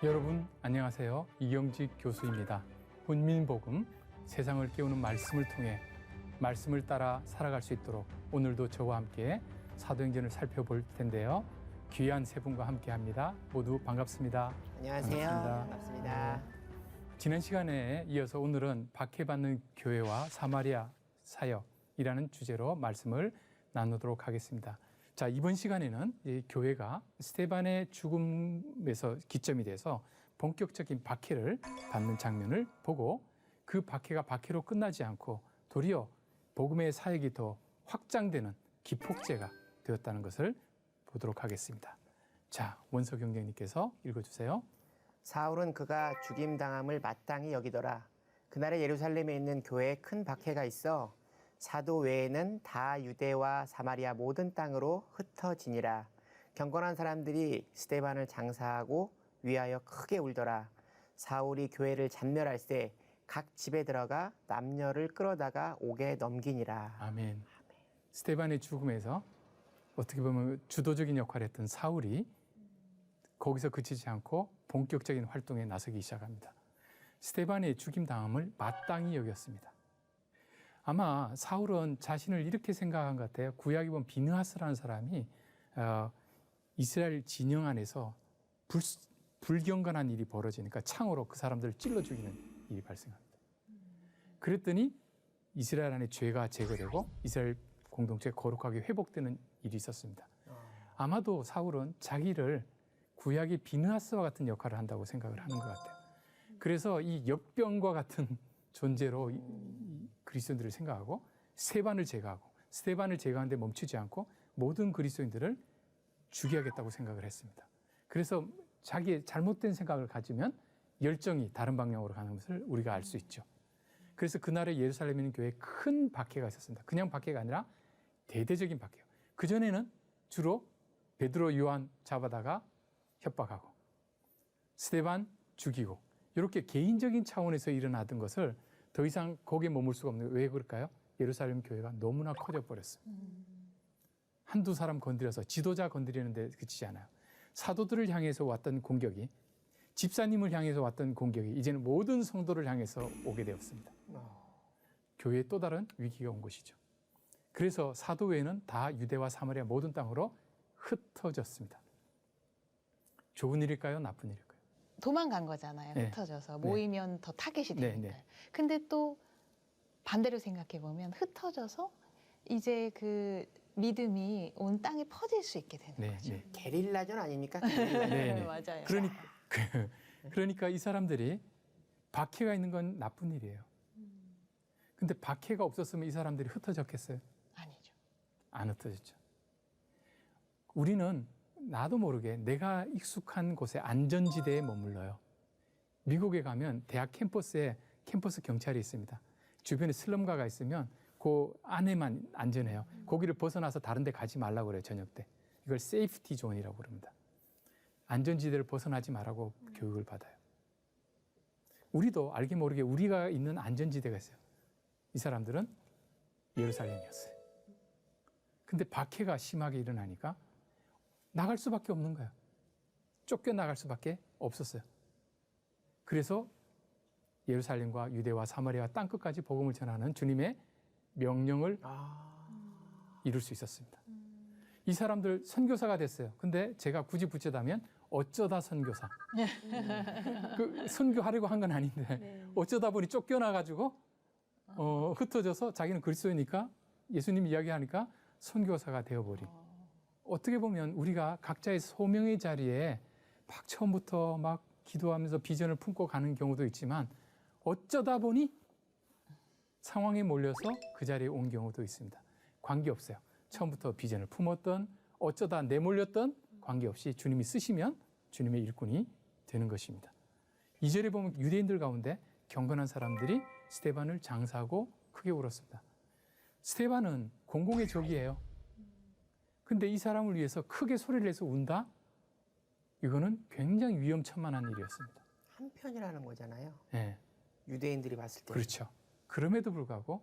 여러분 안녕하세요. 이경직 교수입니다. 훈민복음, 세상을 깨우는 말씀을 통해 말씀을 따라 살아갈 수 있도록 오늘도 저와 함께 사도행전을 살펴볼 텐데요. 귀한 세 분과 함께합니다. 모두 반갑습니다. 안녕하세요. 반갑습니다. 지난 시간에 이어서 오늘은 박해받는 교회와 사마리아 사역이라는 주제로 말씀을 나누도록 하겠습니다. 자, 이번 시간에는 이 교회가 스데반의 죽음에서 기점이 돼서 본격적인 박해를 받는 장면을 보고 그 박해가 박해로 끝나지 않고 도리어 복음의 사역이 더 확장되는 기폭제가 되었다는 것을 보도록 하겠습니다. 자, 원석 경장님께서 읽어주세요. 사울은 그가 죽임당함을 마땅히 여기더라. 그날에 예루살렘에 있는 교회에 큰 박해가 있어 사도 외에는 다 유대와 사마리아 모든 땅으로 흩어지니라. 경건한 사람들이 스데반을 장사하고 위하여 크게 울더라. 사울이 교회를 잔멸할세 각 집에 들어가 남녀를 끌어다가 옥에 넘기니라. 아멘. 스데반의 죽음에서 어떻게 보면 주도적인 역할을 했던 사울이 거기서 그치지 않고 본격적인 활동에 나서기 시작합니다. 스데반의 죽임당함을 마땅히 여겼습니다. 아마 사울은 자신을 이렇게 생각한 것 같아요. 구약에 보면 비느하스라는 사람이 이스라엘 진영 안에서 불경건한 일이 벌어지니까 창으로 그 사람들을 찔러 죽이는 일이 발생합니다. 그랬더니 이스라엘 안에 죄가 제거되고 이스라엘 공동체가 거룩하게 회복되는 일이 있었습니다. 아마도 사울은 자기를 구약의 비느하스와 같은 역할을 한다고 생각을 하는 것 같아요. 그래서 이 역병과 같은 존재로 이 그리스도인들을 생각하고 스데반을 제거하고 스데반을 제거하는데 멈추지 않고 모든 그리스도인들을 죽여야겠다고 생각을 했습니다. 그래서 자기의 잘못된 생각을 가지면 열정이 다른 방향으로 가는 것을 우리가 알 수 있죠. 그래서 그날에 예루살렘에 있는 교회에 큰 박해가 있었습니다. 그냥 박해가 아니라 대대적인 박해요. 그전에는 주로 베드로, 요한 잡아다가 협박하고 스데반 죽이고 이렇게 개인적인 차원에서 일어나던 것을 더 이상 거기에 머물 수가 없는 거예요. 왜 그럴까요? 예루살렘 교회가 너무나 커져버렸어요. 한두 사람 건드려서 지도자 건드리는데 그치지 않아요. 사도들을 향해서 왔던 공격이 집사님을 향해서 왔던 공격이 이제는 모든 성도를 향해서 오게 되었습니다. 교회에 또 다른 위기가 온 것이죠. 그래서 사도 외에는 다 유대와 사마리아 모든 땅으로 흩어졌습니다. 좋은 일일까요? 나쁜 일일까요? 도망간 거잖아요. 네. 흩어져서 모이면 더 타겟이 되니까. 네. 근데 또 반대로 생각해 보면 흩어져서 이제 그 믿음이 온 땅에 퍼질 수 있게 되는 거죠. 게릴라전 아닙니까? 게릴라전. 네. 맞아요. 그러니까 이 사람들이 박해가 있는 건 나쁜 일이에요. 근데 박해가 없었으면 이 사람들이 흩어졌겠어요? 아니죠. 안 흩어졌죠. 우리는 나도 모르게 내가 익숙한 곳에 안전지대에 머물러요. 미국에 가면 대학 캠퍼스에 캠퍼스 경찰이 있습니다. 주변에 슬럼가가 있으면 그 안에만 안전해요. 거기를 벗어나서 다른 데 가지 말라고 그래요, 저녁 때. 이걸 세이프티 존이라고 부릅니다. 안전지대를 벗어나지 말라고 교육을 받아요. 우리도 알게 모르게 우리가 있는 안전지대가 있어요. 이 사람들은 예루살렘이었어요. 근데 박해가 심하게 일어나니까 나갈 수밖에 없는 거예요. 쫓겨나갈 수밖에 없었어요. 그래서 예루살렘과 유대와 사마리아 땅끝까지 복음을 전하는 주님의 명령을 이룰 수 있었습니다. 이 사람들 선교사가 됐어요. 근데 제가 굳이 붙여다면 어쩌다 선교사. 그 선교하려고 한 건 아닌데 어쩌다 보니 쫓겨나가지고 흩어져서 자기는 그리스도이니까 예수님 이야기하니까 선교사가 되어버린. 어떻게 보면 우리가 각자의 소명의 자리에 막 처음부터 막 기도하면서 비전을 품고 가는 경우도 있지만 어쩌다 보니 상황에 몰려서 그 자리에 온 경우도 있습니다. 관계없어요. 처음부터 비전을 품었던 어쩌다 내몰렸던 관계없이 주님이 쓰시면 주님의 일꾼이 되는 것입니다. 2절에 보면 유대인들 가운데 경건한 사람들이 스데반을 장사하고 크게 울었습니다. 스데반은 공공의 적이에요. 근데 이 사람을 위해서 크게 소리를 내서 운다? 이거는 굉장히 위험천만한 일이었습니다. 한편이라는 거잖아요. 네. 유대인들이 봤을 때. 그렇죠. 그럼에도 불구하고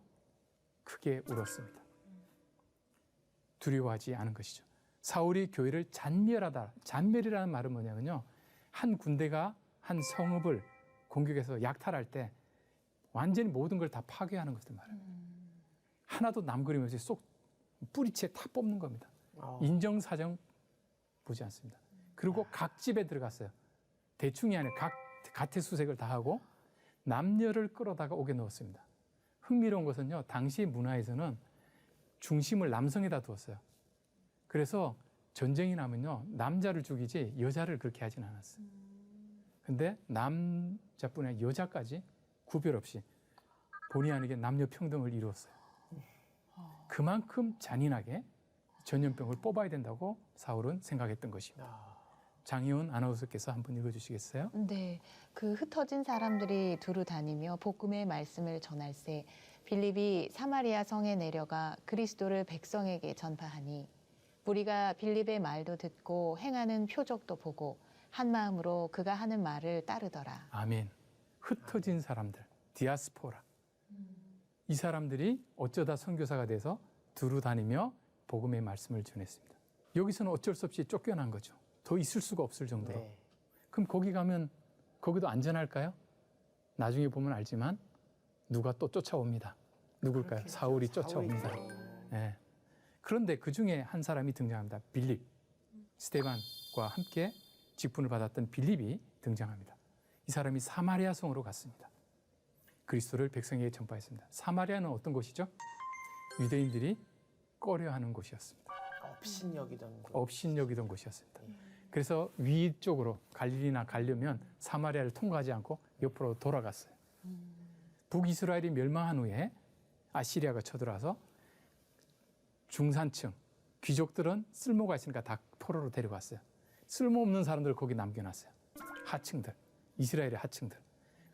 크게 울었습니다. 두려워하지 않은 것이죠. 사울이 교회를 잔멸하다. 잔멸이라는 말은 뭐냐면요. 한 군대가 한 성읍을 공격해서 약탈할 때 완전히 모든 걸 다 파괴하는 것들 말이에요. 하나도 남그림없이 쏙 뿌리채 다 뽑는 겁니다. 인정사정 보지 않습니다. 그리고 각 집에 들어갔어요. 대충이 아니라 각 가태수색을 다 하고 남녀를 끌어다가 옥에 넣었습니다. 흥미로운 것은요, 당시 문화에서는 중심을 남성에다 두었어요. 그래서 전쟁이 나면요, 남자를 죽이지 여자를 그렇게 하진 않았어요. 근데 남자뿐 아니라 여자까지 구별 없이 본의 아니게 남녀 평등을 이루었어요. 그만큼 잔인하게 전염병을 뽑아야 된다고 사울은 생각했던 것입니다. 장희원 아나운서께서 한번 읽어주시겠어요? 네, 그 흩어진 사람들이 두루 다니며 복음의 말씀을 전할세 빌립이 사마리아 성에 내려가 그리스도를 백성에게 전파하니 무리가 빌립의 말도 듣고 행하는 표적도 보고 한 마음으로 그가 하는 말을 따르더라. 아멘. 흩어진 사람들, 디아스포라. 이 사람들이 어쩌다 선교사가 돼서 두루 다니며 복음의 말씀을 전했습니다. 여기서는 어쩔 수 없이 쫓겨난 거죠. 더 있을 수가 없을 정도로. 네. 그럼 거기 가면 거기도 안전할까요? 나중에 보면 알지만 누가 또 쫓아옵니다. 누굴까요? 그렇겠죠. 사울이 쫓아옵니다. 네. 그런데 그 중에 한 사람이 등장합니다. 빌립. 스데반과 함께 직분을 받았던 빌립이 등장합니다. 이 사람이 사마리아 성으로 갔습니다. 그리스도를 백성에게 전파했습니다. 사마리아는 어떤 곳이죠? 유대인들이 꺼려하는 곳이었습니다. 업신여기던 곳이었습니다. 그래서 위쪽으로 갈릴리나 가려면 사마리아를 통과하지 않고 옆으로 돌아갔어요. 북이스라엘이 멸망한 후에 아시리아가 쳐들어와서 중산층, 귀족들은 쓸모가 있으니까 다 포로로 데려갔어요. 쓸모없는 사람들을 거기 남겨놨어요. 하층들, 이스라엘의 하층들.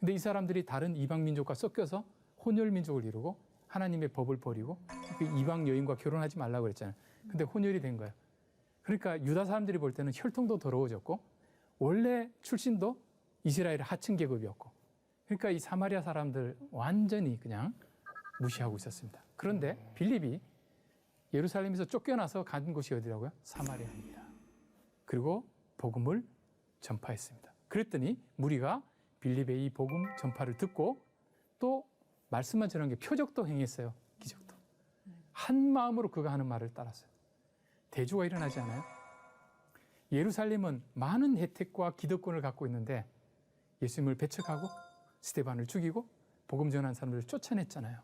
근데 이 사람들이 다른 이방 민족과 섞여서 혼혈 민족을 이루고 하나님의 법을 버리고 그 이방 여인과 결혼하지 말라고 그랬잖아요. 근데 혼혈이 된 거예요. 그러니까 유다 사람들이 볼 때는 혈통도 더러워졌고 원래 출신도 이스라엘의 하층 계급이었고 그러니까 이 사마리아 사람들 완전히 그냥 무시하고 있었습니다. 그런데 빌립이 예루살렘에서 쫓겨나서 간 곳이 어디라고요? 사마리아입니다. 그리고 복음을 전파했습니다. 그랬더니 무리가 빌립의 이 복음 전파를 듣고 또 말씀만 전한 게 표적도 행했어요. 기적도. 한 마음으로 그가 하는 말을 따랐어요. 대조가 일어나지 않아요? 예루살렘은 많은 혜택과 기득권을 갖고 있는데 예수님을 배척하고 스데반을 죽이고 복음 전한 사람들을 쫓아냈잖아요.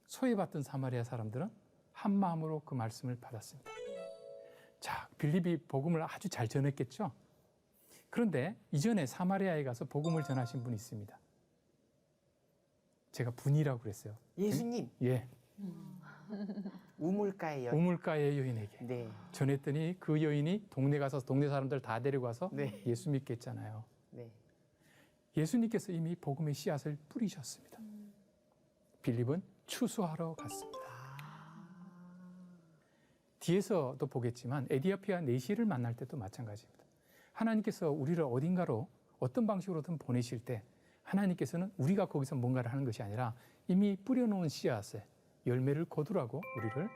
소외받던 사마리아 사람들은 한 마음으로 그 말씀을 받았습니다. 자, 빌립이 복음을 아주 잘 전했겠죠? 그런데 이전에 사마리아에 가서 복음을 전하신 분이 있습니다. 제가 분이라고 그랬어요. 예수님. 예. 우물가의 여인. 우물가의 여인에게 네. 전했더니 그 여인이 동네 가서 동네 사람들 다 데리고 와서 네. 예수 믿게 했잖아요. 네. 예수님께서 이미 복음의 씨앗을 뿌리셨습니다. 빌립은 추수하러 갔습니다. 뒤에서도 보겠지만 에디오피아 내시를 만날 때도 마찬가지입니다. 하나님께서 우리를 어딘가로 어떤 방식으로든 보내실 때 하나님께서는 우리가 거기서 뭔가를 하는 것이 아니라 이미 뿌려놓은 씨앗에 열매를 거두라고 우리를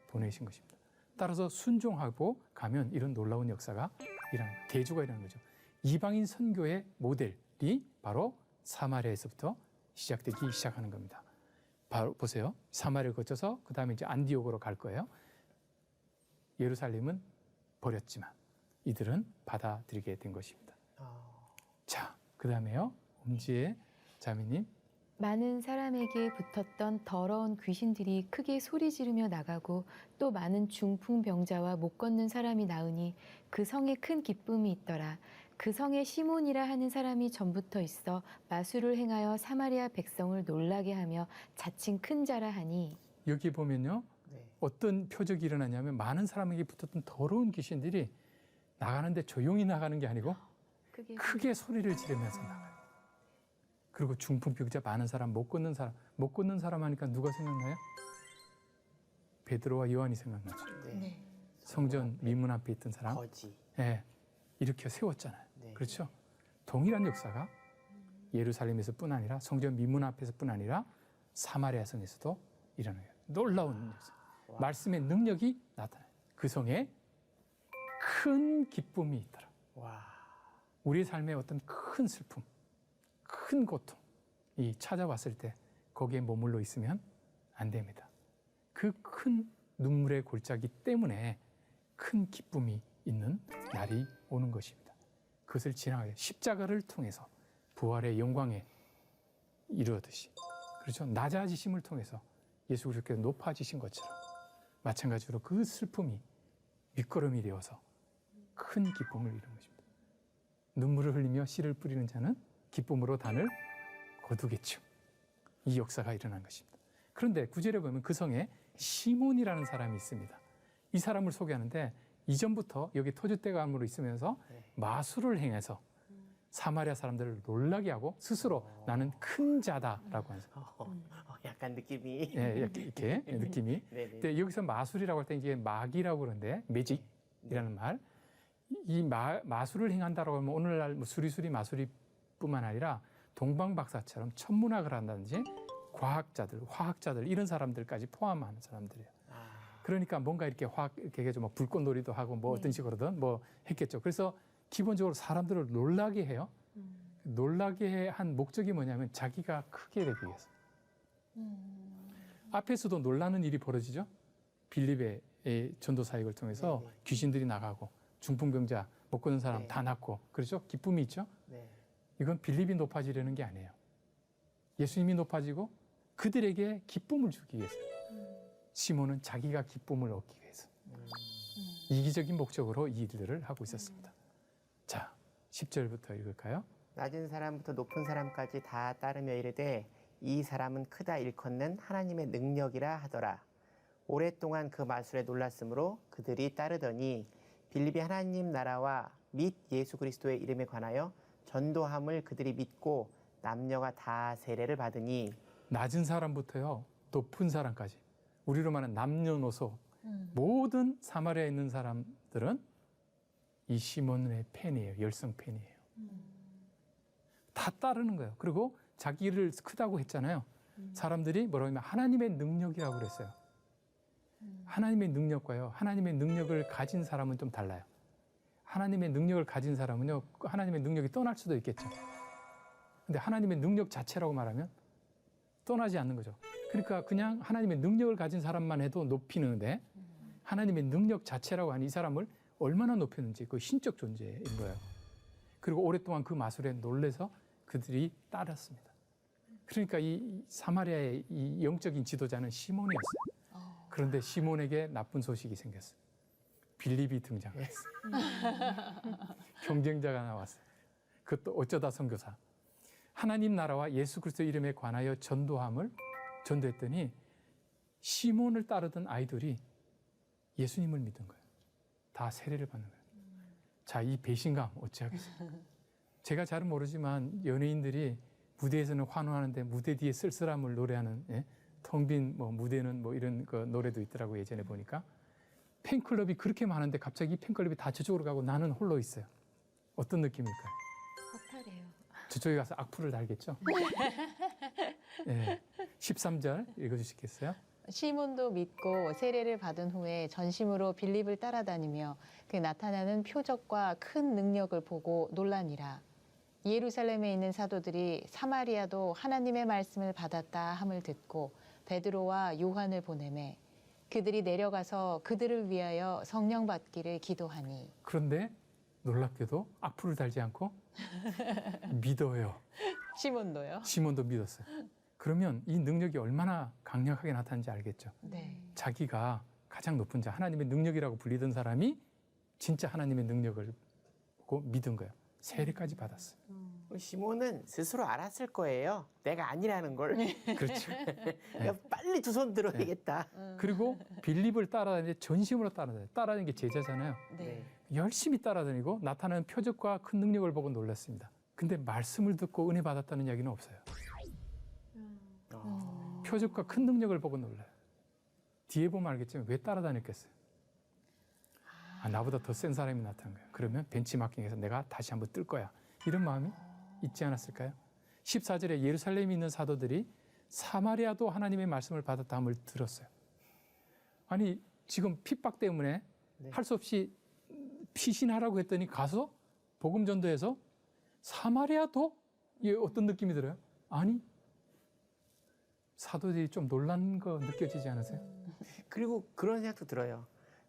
보내신 것입니다. 따라서 순종하고 가면 이런 놀라운 역사가 일어나는 거예요. 대조가 일어나는 거죠. 이방인 선교의 모델이 바로 사마리아에서부터 시작되기 시작하는 겁니다. 바로 보세요. 사마리아를 거쳐서 그 다음에 이제 안디옥으로 갈 거예요. 예루살렘은 버렸지만 이들은 받아들이게 된 것입니다. 자, 그 다음에요. 엄지의 자매님. 많은 사람에게 붙었던 더러운 귀신들이 크게 소리 지르며 나가고 또 많은 중풍병자와 못 걷는 사람이 나으니 그 성에 큰 기쁨이 있더라. 그 성에 시몬이라 하는 사람이 전부터 있어 마술을 행하여 사마리아 백성을 놀라게 하며 자칭 큰 자라 하니. 여기 보면요. 네. 어떤 표적이 일어나냐면 많은 사람에게 붙었던 더러운 귀신들이 나가는데 조용히 나가는 게 아니고 크게 소리를 지르면서 나가요. 그리고 중풍병자 많은 사람, 못 걷는 사람 하니까 누가 생각나요? 베드로와 요한이 생각나죠. 네. 성전 미문 앞에 있던 사람. 거지. 예, 일으켜 세웠잖아요. 네. 그렇죠? 동일한 역사가 예루살렘에서뿐 아니라 성전 미문 앞에서뿐 아니라 사마리아 성에서도 일어나요. 놀라운 역사. 말씀의 능력이 나타나요. 그 성에 큰 기쁨이 있더라. 와. 우리의 삶에 어떤 큰 슬픔, 큰 고통이 찾아왔을 때 거기에 머물러 있으면 안 됩니다. 그 큰 눈물의 골짜기 때문에 큰 기쁨이 있는 날이 오는 것입니다. 그것을 지나가야 십자가를 통해서 부활의 영광에 이르듯이, 그렇죠? 낮아지심을 통해서 예수 그리스도께서 높아지신 것처럼 마찬가지로 그 슬픔이 밑거름이 되어서 큰 기쁨을 이루는 것입니다. 눈물을 흘리며 씨를 뿌리는 자는 기쁨으로 단을 거두겠죠. 이 역사가 일어난 것입니다. 그런데 9절에 보면 그 성에 시몬이라는 사람이 있습니다. 이 사람을 소개하는데 이전부터 여기 터줏대감으로 있으면서 마술을 행해서 사마리아 사람들을 놀라게 하고 스스로 나는 큰 자다라고 하는 약간 느낌이. 예, 이렇게 느낌이. 네네. 근데 여기서 마술이라고 할 때 이게 마기라고 그러는데 매직이라는 말. 이 마술을 행한다라고 하면 오늘날 뭐 수리수리 마술이뿐만 아니라 동방박사처럼 천문학을 한다든지 과학자들, 화학자들 이런 사람들까지 포함하는 사람들이에요. 그러니까 뭔가 이렇게 이렇게 좀 불꽃놀이도 하고 뭐 어떤 식으로든 뭐 했겠죠. 그래서 기본적으로 사람들을 놀라게 해요. 놀라게 한 목적이 뭐냐면 자기가 크게 되기 위해서. 앞에서도 놀라는 일이 벌어지죠. 빌립의 전도 사역을 통해서 네네. 귀신들이 나가고 중풍병자 못 걷는 사람 네. 다 낫고 그렇죠. 기쁨이 있죠. 네. 이건 빌립이 높아지려는 게 아니에요. 예수님이 높아지고 그들에게 기쁨을 주기 위해서. 시몬은 자기가 기쁨을 얻기 위해서. 이기적인 목적으로 이 일들을 하고 있었습니다. 자, 10절부터 읽을까요? 낮은 사람부터 높은 사람까지 다 따르며 이르되 이 사람은 크다 일컫는 하나님의 능력이라 하더라. 오랫동안 그 마술에 놀랐으므로 그들이 따르더니 빌립이 하나님 나라와 및 예수 그리스도의 이름에 관하여 전도함을 그들이 믿고 남녀가 다 세례를 받으니. 낮은 사람부터요, 높은 사람까지. 우리로 말하는 남녀노소 모든 사마리아에 있는 사람들은 이 시몬의 팬이에요. 열성 팬이에요. 다 따르는 거예요. 그리고 자기를 크다고 했잖아요. 사람들이 뭐라고 하면 하나님의 능력이라고 그랬어요. 하나님의 능력과요, 하나님의 능력을 가진 사람은 좀 달라요. 하나님의 능력을 가진 사람은요, 하나님의 능력이 떠날 수도 있겠죠. 근데 하나님의 능력 자체라고 말하면 떠나지 않는 거죠. 그러니까 그냥 하나님의 능력을 가진 사람만 해도 높이는데 하나님의 능력 자체라고 하는 이 사람을 얼마나 높였는지 그 신적 존재인 거예요. 그리고 오랫동안 그 마술에 놀래서 그들이 따랐습니다. 그러니까 이 사마리아의 이 영적인 지도자는 시몬이었어요. 그런데 시몬에게 나쁜 소식이 생겼어요. 빌립이 등장했어요. 경쟁자가 나왔어요. 그것도 어쩌다 선교사. 하나님 나라와 예수 그리스도 이름에 관하여 전도함을 전도했더니 시몬을 따르던 아이들이 예수님을 믿은 거예요. 다 세례를 받는 거예요. 자, 이 배신감 어찌하겠어요? 제가 잘은 모르지만 연예인들이 무대에서는 환호하는데 무대 뒤에 쓸쓸함을 노래하는, 예? 텅 빈 뭐 무대는 뭐 이런 그 노래도 있더라고 예전에 보니까. 팬클럽이 그렇게 많은데 갑자기 이 팬클럽이 다 저쪽으로 가고 나는 홀로 있어요. 어떤 느낌일까요? 허탈해요. 저쪽에 가서 악플을 달겠죠? 예. 13절 읽어주시겠어요? 시몬도 믿고 세례를 받은 후에 전심으로 빌립을 따라다니며 그 나타나는 표적과 큰 능력을 보고 놀라니라. 예루살렘에 있는 사도들이 사마리아도 하나님의 말씀을 받았다 함을 듣고 베드로와 요한을 보내매 그들이 내려가서 그들을 위하여 성령 받기를 기도하니. 그런데 놀랍게도 악플을 달지 않고 믿어요. 시몬도요? 시몬도 믿었어요. 그러면 이 능력이 얼마나 강력하게 나타나는지 알겠죠. 네. 자기가 가장 높은 자, 하나님의 능력이라고 불리던 사람이 진짜 하나님의 능력을 보고 믿은 거예요. 세례까지 받았어요. 시몬은 스스로 알았을 거예요. 내가 아니라는 걸. 그렇죠. 빨리 두 손 들어야겠다. 그리고 빌립을 따라다니는데 전심으로 따라다녀요. 따라다니는 게 제자잖아요. 네. 열심히 따라다니고 나타나는 표적과 큰 능력을 보고 놀랐습니다. 근데 말씀을 듣고 은혜 받았다는 이야기는 없어요. 표적과 큰 능력을 보고 놀라요. 뒤에 보면 알겠지만 왜 따라다녔겠어요? 나보다 더 센 사람이 나타난 거예요. 그러면 벤치마킹에서 내가 다시 한번 뜰 거야. 이런 마음이 있지 않았을까요? 14절에 예루살렘에 있는 사도들이 사마리아도 하나님의 말씀을 받았다 함을 들었어요. 아니 지금 핍박 때문에 할 수 없이 피신하라고 했더니 가서 복음 전도해서 사마리아도? 이게 어떤 느낌이 들어요? 아니, 사도들이 좀 놀란 거 느껴지지 않으세요? 그리고 그런 생각도 들어요.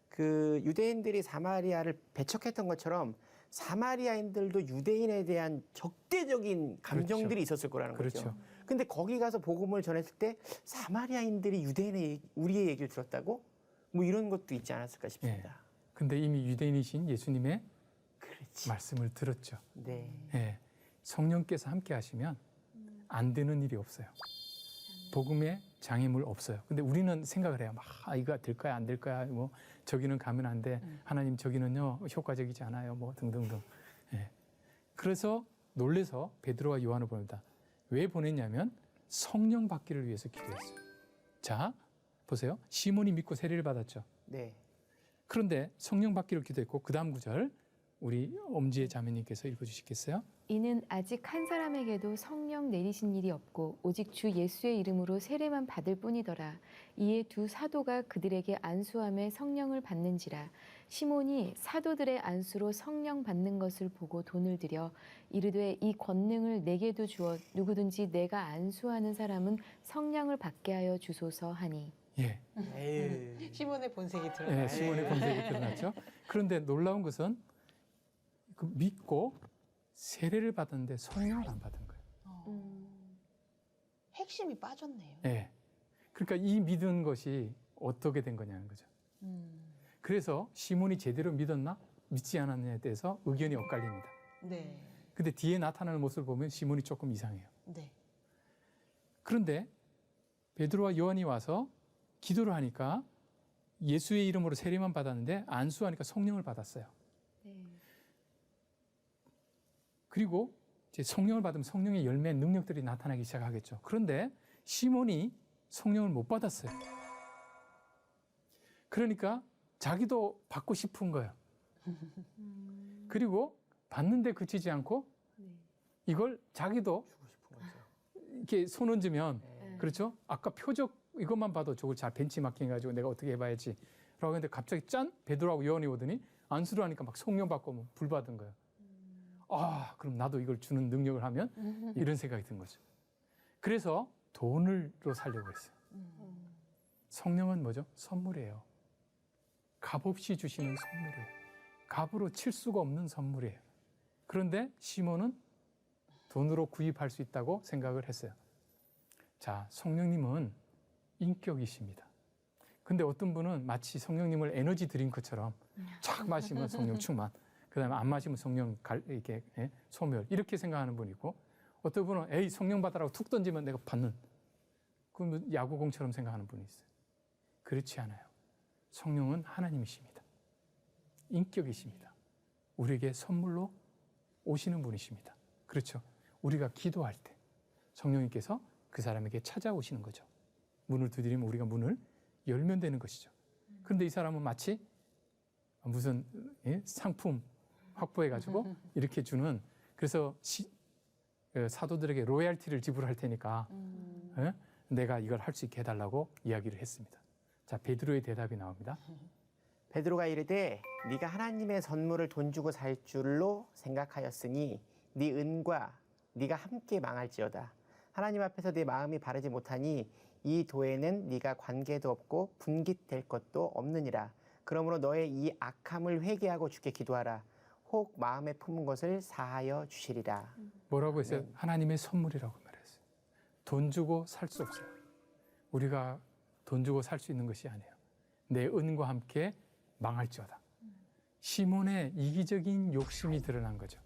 그 유대인들이 사마리아를 배척했던 것처럼 사마리아인들도 유대인에 대한 적대적인 감정들이 그렇죠. 있었을 거라는 그렇죠. 거죠. 근데 거기 가서 복음을 전했을 때 사마리아인들이 유대인의 우리의 얘기를 들었다고? 뭐 이런 것도 있지 않았을까 싶습니다. 근데 이미 유대인이신 예수님의 그렇지. 말씀을 들었죠. 네. 예, 성령께서 함께 하시면 안 되는 일이 없어요. 복음에 장애물 없어요. 근데 우리는 생각을 해요. 이거 될까요? 안 될까요? 뭐 저기는 가면 안 돼. 하나님 저기는요 효과적이지 않아요. 뭐 등등등. 예. 그래서 놀래서 베드로와 요한을 보냅니다. 왜 보냈냐면 성령 받기를 위해서 기도했어요. 자, 보세요. 시몬이 믿고 세례를 받았죠. 네. 그런데 성령 받기를 기도했고 그 다음 구절 우리 엄지의 자매님께서 읽어주시겠어요? 이는 아직 한 사람에게도 성령 내리신 일이 없고 오직 주 예수의 이름으로 세례만 받을 뿐이더라. 이에 두 사도가 그들에게 안수함에 성령을 받는지라. 시몬이 사도들의 안수로 성령 받는 것을 보고 돈을 들여 이르되 이 권능을 내게도 주어 누구든지 내가 안수하는 사람은 성령을 받게 하여 주소서 하니. 예, 에이. 시몬의 본색이 드러나요. 예, 시몬의 본색이 드러났죠. 그런데 놀라운 것은 그 믿고 세례를 받았는데 성령을 안 받은 거예요. 핵심이 빠졌네요. 예. 그러니까 이 믿은 것이 어떻게 된 거냐는 거죠. 그래서 시몬이 제대로 믿었나 믿지 않았느냐에 대해서 의견이 엇갈립니다. 네. 근데 뒤에 나타나는 모습을 보면 시몬이 조금 이상해요. 네. 그런데 베드로와 요한이 와서 기도를 하니까 예수의 이름으로 세례만 받았는데 안수하니까 성령을 받았어요. 그리고 이제 성령을 받으면 성령의 열매 능력들이 나타나기 시작하겠죠. 그런데 시몬이 성령을 못 받았어요. 그러니까 자기도 받고 싶은 거예요. 그리고 받는데 그치지 않고 이걸 자기도 주고 싶은 거죠. 이렇게 손 얹으면 네. 그렇죠? 아까 표적 이것만 봐도 저걸 잘 벤치마킹 해가지고 내가 어떻게 해봐야지 라고 했는데 갑자기 짠! 베드로하고 요한이 오더니 안수를 하니까 막 성령 받고 뭐 불 받은 거예요. 아, 그럼 나도 이걸 주는 능력을 하면 이런 생각이 든 거죠. 그래서 돈으로 살려고 했어요. 성령은 뭐죠? 선물이에요. 값없이 주시는 선물이에요. 값으로 칠 수가 없는 선물이에요. 그런데 시몬은 돈으로 구입할 수 있다고 생각을 했어요. 자, 성령님은 인격이십니다. 근데 어떤 분은 마치 성령님을 에너지 드링크처럼 쫙 마시면 성령 충만, 그 다음에 안 마시면 성령 이렇게 소멸 이렇게 생각하는 분이 있고 어떤 분은 에이 성령 받으라고 툭 던지면 내가 받는 그러면 야구공처럼 생각하는 분이 있어요. 그렇지 않아요. 성령은 하나님이십니다. 인격이십니다. 우리에게 선물로 오시는 분이십니다. 그렇죠. 우리가 기도할 때 성령님께서 그 사람에게 찾아오시는 거죠. 문을 두드리면 우리가 문을 열면 되는 것이죠. 그런데 이 사람은 마치 무슨 상품 확보해가지고 이렇게 주는 그래서 사도들에게 로얄티를 지불할 테니까 내가 이걸 할 수 있게 해달라고 이야기를 했습니다. 자, 베드로의 대답이 나옵니다. 베드로가 이르되 네가 하나님의 선물을 돈 주고 살 줄로 생각하였으니 네 은과 네가 함께 망할지어다. 하나님 앞에서 네 마음이 바르지 못하니 이 도에는 네가 관계도 없고 분깃될 것도 없느니라. 그러므로 너의 이 악함을 회개하고 주께 기도하라. 혹 마음에 품은 것을 사하여 주시리라. 뭐라고 했어요? 하나님의 선물이라고 말했어요. 돈 주고 살 수 없어요. 우리가 돈 주고 살 수 있는 것이 아니에요. 내 은과 함께 망할지어다. 시몬의 이기적인 욕심이 드러난 거죠.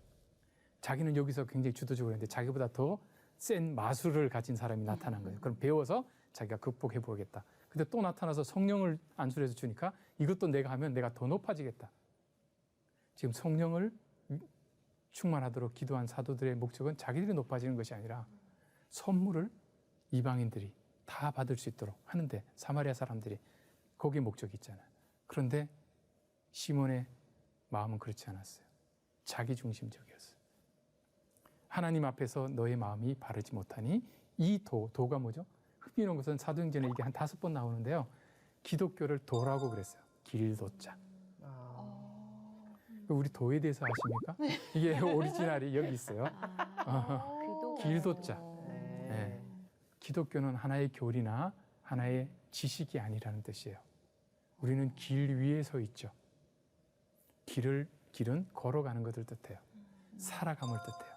자기는 여기서 굉장히 주도적으로 했는데 자기보다 더 센 마술을 가진 사람이 나타난 거예요. 그럼 배워서 자기가 극복해 보겠다. 근데 또 나타나서 성령을 안수해서 주니까 이것도 내가 하면 내가 더 높아지겠다. 지금 성령을 충만하도록 기도한 사도들의 목적은 자기들이 높아지는 것이 아니라 선물을 이방인들이 다 받을 수 있도록 하는데 사마리아 사람들이 거기에 목적이 있잖아요. 그런데 시몬의 마음은 그렇지 않았어요. 자기중심적이었어요. 하나님 앞에서 너의 마음이 바르지 못하니 이 도가 뭐죠? 흥미로운 것은 사도행전에 이게 한 5번 나오는데요. 기독교를 도라고 그랬어요. 길도자. 우리 도에 대해서 아십니까? 이게 오리지널이 여기 있어요. 길도자. 네. 기독교는 하나의 교리나 하나의 지식이 아니라는 뜻이에요. 우리는 길 위에 서 있죠. 길은 걸어가는 것을 뜻해요. 살아감을 뜻해요.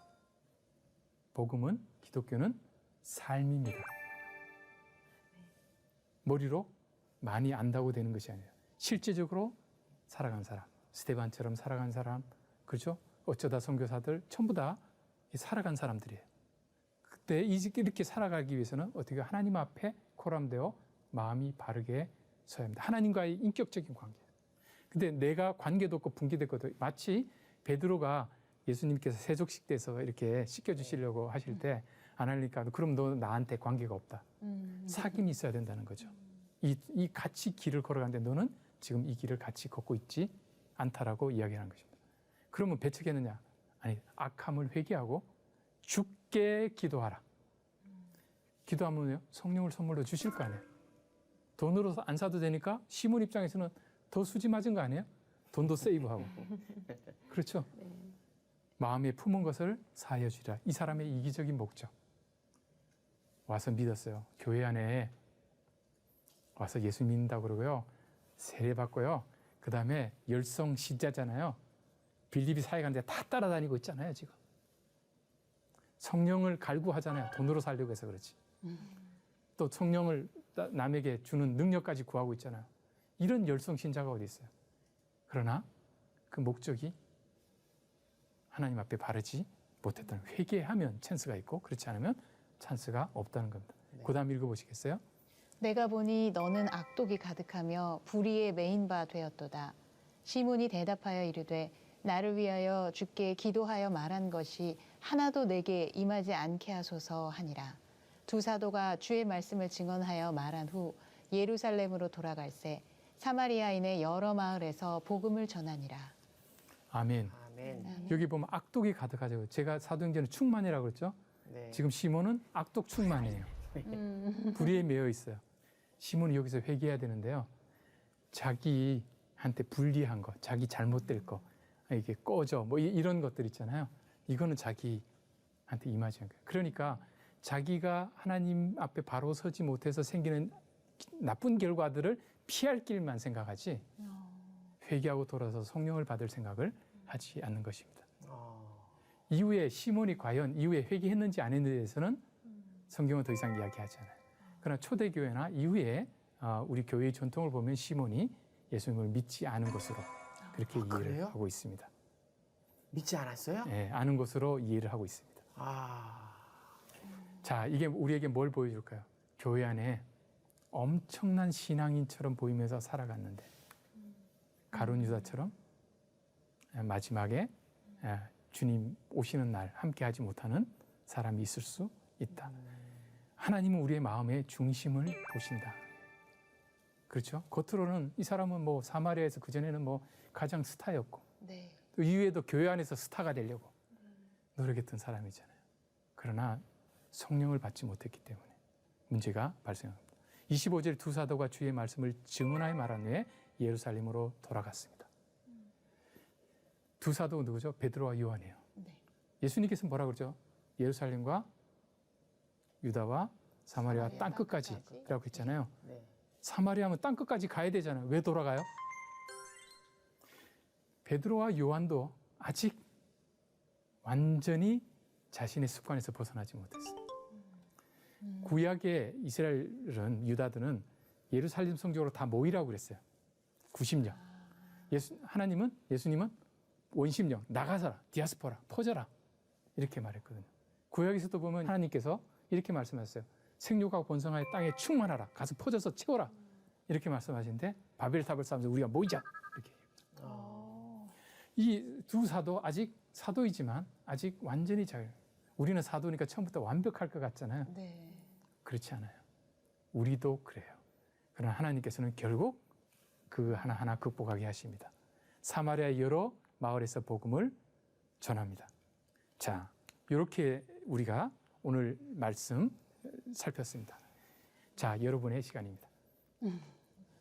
복음은, 기독교는 삶입니다. 머리로 많이 안다고 되는 것이 아니에요. 실제적으로 살아간 사람, 스데반처럼 살아간 사람, 그렇죠? 어쩌다 선교사들 전부 다 살아간 사람들이에요. 그때 이렇게 살아가기 위해서는 어떻게 하나님 앞에 코람되어 마음이 바르게 서야 합니다. 하나님과의 인격적인 관계. 근데 내가 관계도 없고 분기됐거든. 마치 베드로가 예수님께서 세족식 돼서 이렇게 씻겨주시려고 하실 때 안 하니까 그럼 너 나한테 관계가 없다. 사귐이 있어야 된다는 거죠. 이 같이 길을 걸어가는데 너는 지금 이 길을 같이 걷고 있지 않다라고 이야기하는 것입니다. 그러면 배척했느냐? 아니, 악함을 회개하고 죽게 기도하라. 기도하면요, 성령을 선물로 주실 거 아니에요. 돈으로 안 사도 되니까 시몬 입장에서는 더 수지 맞은 거 아니에요? 돈도 세이브하고. 그렇죠? 마음에 품은 것을 사하여 주리라. 이 사람의 이기적인 목적. 와서 믿었어요. 교회 안에 와서 예수 믿는다고 그러고요. 세례받고요. 그 다음에 열성 신자잖아요. 빌립이 사회 가는데 다 따라다니고 있잖아요, 지금. 성령을 갈구하잖아요. 돈으로 살려고 해서 그렇지. 또 성령을 남에게 주는 능력까지 구하고 있잖아요. 이런 열성 신자가 어디 있어요? 그러나 그 목적이 하나님 앞에 바르지 못했다는, 회개하면 찬스가 있고 그렇지 않으면 찬스가 없다는 겁니다. 네. 그 다음 읽어보시겠어요? 내가 보니 너는 악독이 가득하며 불의에 메인 바 되었도다. 시몬이 대답하여 이르되 나를 위하여 주께 기도하여 말한 것이 하나도 내게 임하지 않게 하소서 하니라. 두 사도가 주의 말씀을 증언하여 말한 후 예루살렘으로 돌아갈새 사마리아인의 여러 마을에서 복음을 전하니라. 아멘. 아멘. 여기 보면 악독이 가득하죠. 제가 사도행전은 충만이라고 그랬죠. 네. 지금 시몬은 악독 충만이에요. 불의에 매여 있어요. 시몬은 여기서 회개해야 되는데요. 자기한테 불리한 거, 자기 잘못될 거, 이게 꺼져, 뭐 이런 것들 있잖아요. 이거는 자기한테 임하지 않는 거예요. 그러니까 자기가 하나님 앞에 바로 서지 못해서 생기는 나쁜 결과들을 피할 길만 생각하지 회개하고 돌아서 성령을 받을 생각을 하지 않는 것입니다. 이후에 시몬이 과연 이후에 회개했는지 안 했는지에 대해서는 성경은 더 이상 이야기하지 않아요. 그러나 초대교회나 이후에 우리 교회의 전통을 보면 시몬이 예수님을 믿지 않은 것으로 그렇게 이해를 그래요? 하고 있습니다. 믿지 않았어요? 네, 아는 것으로 이해를 하고 있습니다. 자, 이게 우리에게 뭘 보여줄까요? 교회 안에 엄청난 신앙인처럼 보이면서 살아갔는데 가룟 유다처럼 마지막에 주님 오시는 날 함께 하지 못하는 사람이 있을 수 있다. 하나님은 우리의 마음의 중심을 보신다. 그렇죠? 겉으로는 이 사람은 뭐 사마리아에서 그전에는 뭐 가장 스타였고 네. 또 이후에도 교회 안에서 스타가 되려고 노력했던 사람이잖아요. 그러나 성령을 받지 못했기 때문에 문제가 발생합니다. 25절 두 사도가 주의 말씀을 증언하여 말한 후에 예루살렘으로 돌아갔습니다. 두 사도 누구죠? 베드로와 요한이에요. 네. 예수님께서 뭐라 그러죠? 예루살렘과 유다와 사마리아 사마리아 땅끝까지라고 했잖아요. 네. 사마리아면 땅끝까지 가야 되잖아요. 왜 돌아가요? 베드로와 요한도 아직 완전히 자신의 습관에서 벗어나지 못했어요. 구약의 이스라엘은, 유다들은 예루살렘 성적으로 다 모이라고 그랬어요. 90년. 예수님은 원심령, 나가서라, 디아스포라, 퍼져라. 이렇게 말했거든요. 구약에서도 보면 하나님께서 이렇게 말씀하셨어요. 생육하고 번성하여 땅에 충만하라. 가서 퍼져서 채워라. 이렇게 말씀하시는데 바벨탑을 쌓으면서 우리가 모이자. 이렇게. 이 두 사도 아직 사도이지만 아직 완전히 우리는 사도니까 처음부터 완벽할 것 같잖아요. 네. 그렇지 않아요. 우리도 그래요. 그러나 하나님께서는 결국 그 하나하나 극복하게 하십니다. 사마리아 여러 마을에서 복음을 전합니다. 자, 이렇게 우리가 오늘 말씀 살폈습니다. 자, 여러분의 시간입니다.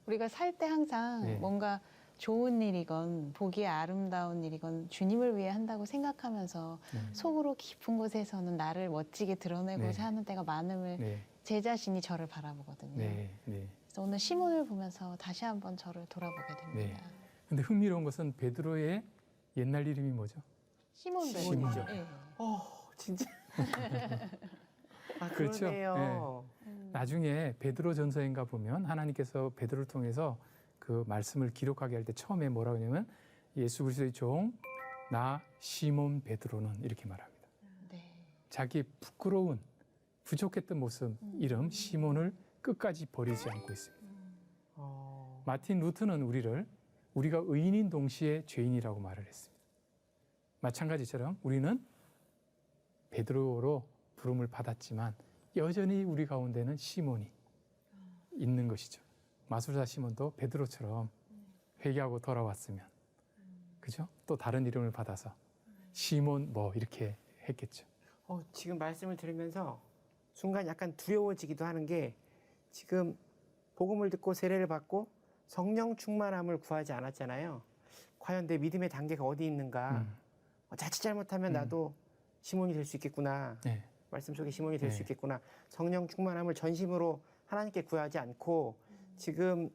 우리가 살 때 항상 네. 뭔가 좋은 일이건 보기에 아름다운 일이건 주님을 위해 한다고 생각하면서 속으로 깊은 곳에서는 나를 멋지게 드러내고자 하는 때가 많음을 네. 제 자신이 저를 바라보거든요. 네. 네. 그래서 오늘 시몬을 보면서 다시 한번 저를 돌아보게 됩니다. 근데 흥미로운 것은 베드로의 옛날 이름이 뭐죠? 시몬이죠. 네. 진짜. 아, 그렇죠. 그러네요. 나중에 베드로 전서인가 보면 하나님께서 베드로를 통해서 그 말씀을 기록하게 할 때 처음에 뭐라고 하냐면 예수 그리스도의 종 나 시몬 베드로는 이렇게 말합니다. 네. 자기 부끄러운 부족했던 모습 이름 시몬을 끝까지 버리지 않고 있습니다. 마틴 루트는 우리가 의인인 동시에 죄인이라고 말을 했습니다. 마찬가지처럼 우리는 베드로로 부름을 받았지만 여전히 우리 가운데는 시몬이 있는 것이죠. 마술사 시몬도 베드로처럼 회개하고 돌아왔으면, 그죠? 또 다른 이름을 받아서 시몬 뭐 이렇게 했겠죠. 지금 말씀을 들으면서 순간 약간 두려워지기도 하는 게 지금 복음을 듣고 세례를 받고 성령 충만함을 구하지 않았잖아요. 과연 내 믿음의 단계가 어디 있는가? 자칫 잘못하면 나도 시몬이 될 수 있겠구나. 네. 말씀 속에 시몬이 될 수 네. 있겠구나. 성령 충만함을 전심으로 하나님께 구하지 않고 지금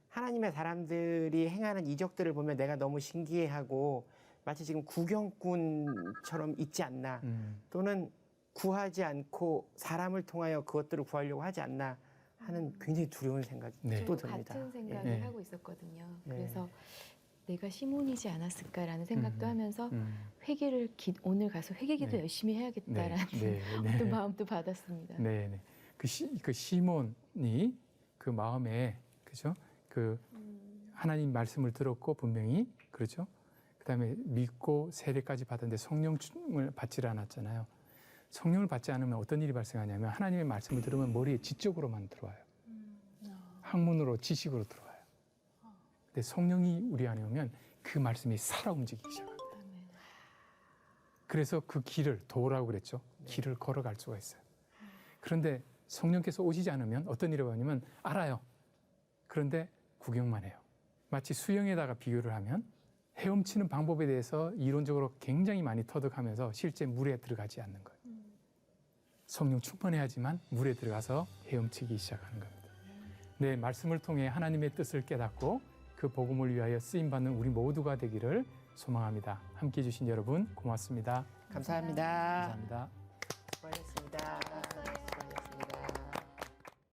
하나님의 사람들이 행하는 이적들을 보면 내가 너무 신기해하고 마치 지금 구경꾼처럼 있지 않나. 또는 구하지 않고 사람을 통하여 그것들을 구하려고 하지 않나 하는 굉장히 두려운 생각이 네. 또 저도 듭니다. 같은 생각을 예. 하고 있었거든요. 네. 그래서 내가 시몬이지 않았을까라는 생각도 하면서 회개를 오늘 가서 회개기도 네. 열심히 해야겠다라는 또 마음도 받았습니다. 네, 네. 그 시몬이 그 마음에 그죠? 그 하나님 말씀을 들었고 분명히 그렇죠. 그다음에 믿고 세례까지 받았는데 성령을 받지를 않았잖아요. 성령을 받지 않으면 어떤 일이 발생하냐면 하나님의 말씀을 들으면 머리에 지적으로만 들어와요. 학문으로 지식으로 들어와요. 근데 성령이 우리 안에 오면 그 말씀이 살아 움직이기 시작합니다. 그래서 그 길을 도라고 그랬죠. 길을 걸어갈 수가 있어요. 그런데 성령께서 오시지 않으면 어떤 일이 벌어지냐면 알아요. 그런데 구경만 해요. 마치 수영에다가 비교를 하면 헤엄치는 방법에 대해서 이론적으로 굉장히 많이 터득하면서 실제 물에 들어가지 않는 거예요. 성령 충만해야지만 물에 들어가서 헤엄치기 시작하는 겁니다. 네, 말씀을 통해 하나님의 뜻을 깨닫고 그 복음을 위하여 쓰임받는 우리 모두가 되기를 소망합니다. 함께해 주신 여러분 고맙습니다. 감사합니다. 감사합니다. 수고하셨습니다.